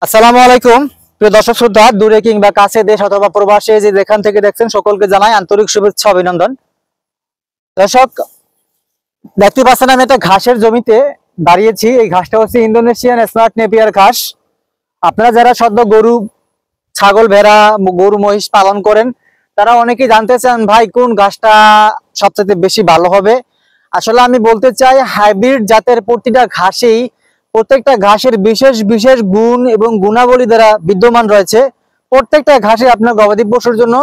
আসসালামু আলাইকুম প্রিয় দর্শক শ্রোতা, দূরে কিংবা কাছে, দেশ অথবা প্রবাসে যে যেখান থেকে দেখছেন সকলকে জানাই আন্তরিক শুভেচ্ছা অভিনন্দন। দর্শক, দেখতে পাচ্ছেন আমি একটা ঘাসের জমিতে দাঁড়িয়েছি। এই ঘাসটা হচ্ছে ইন্দোনেশিয়ান স্মার্ট নেপিয়ার ঘাস। আপনারা যারা সদ্য গরু, ছাগল, ভেড়া, গরু, মহিষ পালন করেন তারা অনেকেই জানতে চান, ভাই কোন ঘাসটা সবচেয়ে বেশি ভালো হবে। আসলে আমি বলতে চাই, হাইব্রিড জাতের প্রত্যেকটা ঘাসের বিশেষ বিশেষ গুণ এবং গুণাবলী দ্বারা বিদ্যমান রয়েছে। প্রত্যেকটা ঘাসে আপনার গবাদি পশুর জন্য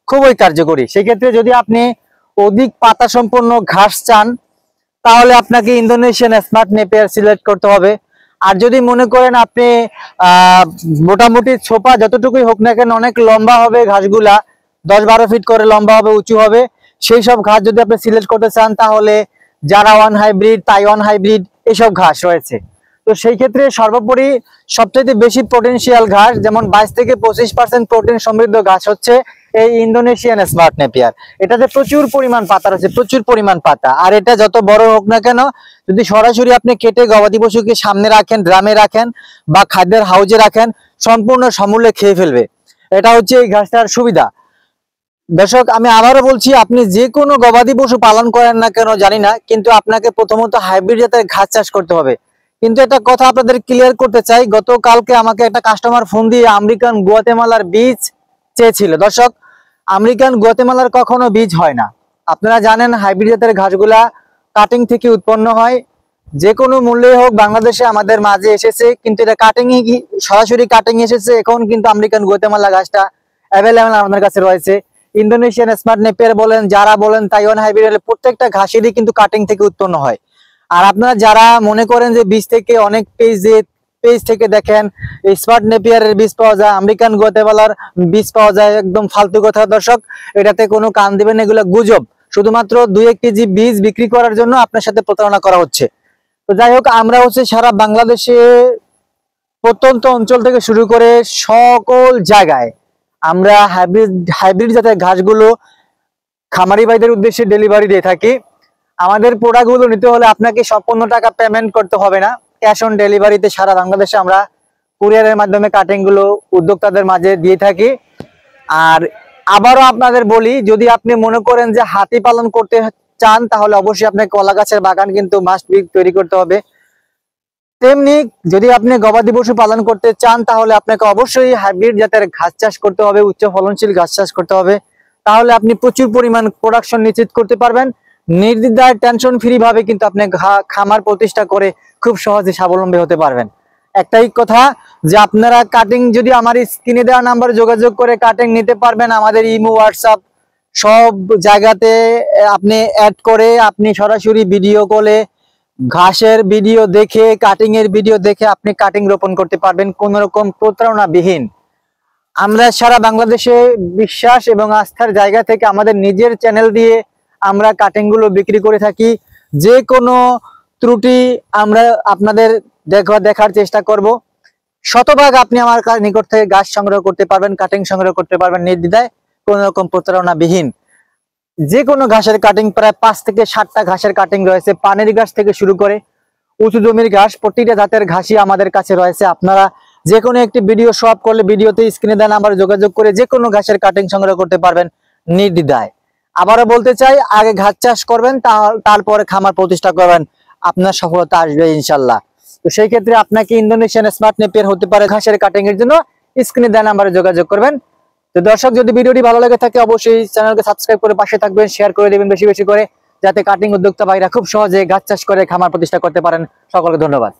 খুবই কার্যকরী। সেক্ষেত্রে যদি আপনি অধিক পাতা সম্পন্ন ঘাস চান তাহলে আপনাকে ইন্দোনেশিয়ান স্মার্ট নেপিয়ার সিলেক্ট করতে হবে। আর যদি মনে করেন আপনি মোটামুটি ছোপা যতটুকুই হোক না কেন অনেক লম্বা হবে, ঘাসগুলা 10-12 ফিট করে লম্বা হবে, উঁচু হবে, সেই সব ঘাস যদি আপনি সিলেক্ট করতে চান তাহলে জারাওয়ান হাইব্রিড, তাইওয়ান হাইব্রিড এসব ঘাস রয়েছে। তো সেই ক্ষেত্রে সর্বোপরি সবচেয়ে বেশি পটেনশিয়াল ঘাস, যেমন 22 থেকে 25% প্রোটিন সমৃদ্ধ ঘাস হচ্ছে এই ইন্দোনেশিয়ান স্মার্ট নেপিয়ার। এটাতে প্রচুর পরিমাণ পাতা রয়েছে, প্রচুর পরিমাণ পাতা। আর এটা যত বড় হোক না কেন, যদি সরাসরি আপনি কেটে গবাদি পশুকে সামনে রাখেন, ড্রামে রাখেন বা খাদ্যের হাউজে রাখেন, সম্পূর্ণ সমূলে খেয়ে ফেলবে। এটা হচ্ছে এই ঘাসটার সুবিধা। দর্শক, আমি আবারও বলছি, আপনি যে কোনো গবাদি পশু পালন করেন না কেন জানি না, কিন্তু আপনাকে প্রথমত হাইব্রিড জাতের ঘাস চাষ করতে হবে। কিন্তু একটা কথা আপনাদের ক্লিয়ার করতে চাই, গতকালকে আমাকে একটা কাস্টমার ফোন দিয়ে আমেরিকান গুয়াতেমালার বীজ চেয়েছিল। দর্শক, আমেরিকান গুয়াতেমালার কখনো বীজ হয় না। আপনারা জানেন হাইব্রিড জাতের ঘাসগুলা কাটিং থেকে উৎপন্ন হয়। যে কোনো মূল্যে হোক বাংলাদেশে আমাদের মাঝে এসেছে, কিন্তু এটা সরাসরি কাটিং এসেছে। এখন কিন্তু আমেরিকান গুয়াতেমালা ঘাসটা অ্যাভেলেবেল আমাদের কাছে রয়েছে। ইন্দোনেশিয়ান স্মার্ট নেপিয়ার বলেন, যারা বলেন, তাইওয়ান হাইব্রিড, প্রত্যেকটা ঘাসেরই কিন্তু কাটিং থেকে উৎপন্ন হয়। আর আপনারা যারা মনে করেন যে বীজ থেকে অনেক পেজ থেকে দেখেন স্মার্ট নেপিয়ারের বীজ পাওয়া যায়, আমেরিকান গুয়াতেমালার বীজ পাওয়া যায়, একদম ফালতু কথা দর্শক। এটাতে কোনো কান দিবেন, এগুলো গুজব। শুধুমাত্র 2-1 কেজি বীজ বিক্রি করার জন্য আপনার সাথে প্রতারণা করা হচ্ছে। তো যাই হোক, আমরা হচ্ছে সারা বাংলাদেশে প্রত্যন্ত অঞ্চল থেকে শুরু করে সকল জায়গায় আমরা হাইব্রিড জাতের ঘাসগুলো খামারি ভাইদের উদ্দেশ্যে ডেলিভারি দিয়ে থাকি। আমাদের প্রোডাক্টগুলো নিতে হলে আপনাকে সম্পূর্ণ টাকা পেমেন্ট করতে হবে না, ক্যাশ অন ডেলিভারিতে সারা বাংলাদেশে আমরা কুরিয়ারের মাধ্যমে কাটিং গুলো উদ্যোক্তাদের মাঝে দিয়ে থাকি। আর আবারও আপনাদের বলি, যদি আপনি মনে করেন যে হাতি পালন করতে চান তাহলে অবশ্যই আপনাকে কলা গাছের বাগান কিন্তু মাস্ট বি তৈরি করতে হবে। তেমনি যদি আপনি গবাদি পশু পালন করতে চান তাহলে আপনাকে অবশ্যই হাইব্রিড জাতের ঘাস চাষ করতে হবে, উচ্চ ফলনশীল ঘাস চাষ করতে হবে। তাহলে আপনি প্রচুর পরিমাণ প্রোডাকশন নিশ্চিত করতে পারবেন। নির্দ্বিধায় টেনশন ফ্রি ভাবে কিন্তু আপনি খামার প্রতিষ্ঠা করে খুব সহজে স্বাবলম্বী হতে পারবেন। একটাই কথা, যে আপনারা কাটিং যদি আমার স্ক্রিনে দেওয়া নাম্বারে যোগাযোগ করে কাটিং নিতে পারবেন। আমাদের ইমো, হোয়াটসঅ্যাপ সব জায়গাতে আপনি অ্যাড করে আপনি সরাসরি ভিডিও কলে ঘাসের ভিডিও দেখে, কাটিং এর ভিডিও দেখে আপনি কাটিং রোপণ করতে পারবেন কোন রকম প্রতারণাবিহীন। আমরা সারা বাংলাদেশে বিশ্বাস এবং আস্থার জায়গা থেকে আমাদের নিজের চ্যানেল দিয়ে আমরা কাটিং গুলো বিক্রি করে থাকি। যে কোনো ত্রুটি আমরা আপনাদের দেখার চেষ্টা করব। শতভাগ আপনি আমার নিকট থেকে ঘাস সংগ্রহ করতে পারবেন, কাটিং সংগ্রহ করতে পারবেন নির্দ্বিধায়, কোন রকম প্রতারণাবিহীন। যে কোনো ঘাসের কাটিং, প্রায় 5 থেকে 7টা ঘাসের কাটিং রয়েছে, পানির ঘাস থেকে শুরু করে উঁচু জমির ঘাস, প্রতিটা জাতের ঘাসই আমাদের কাছে রয়েছে। আপনারা যে কোনো একটি ভিডিও শো আপ করলে ভিডিওতে স্ক্রিনে দেন নাম্বারে যোগাযোগ করে যে কোনো ঘাসের কাটিং সংগ্রহ করতে পারবেন নির্দ্বিধায়। আবারও বলতে চাই, আগে ঘাস চাষ করবেন, তারপরে খামার প্রতিষ্ঠা করবেন, আপনার সফলতা আসবে ইনশাল্লাহ। তো সেই ক্ষেত্রে আপনাকে ইন্দোনেশিয়ান স্মার্ট নেপিয়ার হতে পারে ঘাসের কাটিং এর জন্য স্ক্রিনে দেন নাম্বারে যোগাযোগ করবেন। তো দর্শক, যদি ভিডিওটি ভালো লাগে থাকে অবশ্যই চ্যানেলকে সাবস্ক্রাইব করে পাশে থাকবেন, শেয়ার করে দেবেন বেশি বেশি করে, যাতে কাটিং উদ্যোক্তা ভাইরা খুব সহজে ঘাস চাষ করে খামার প্রতিষ্ঠা করতে পারেন। সকলকে ধন্যবাদ।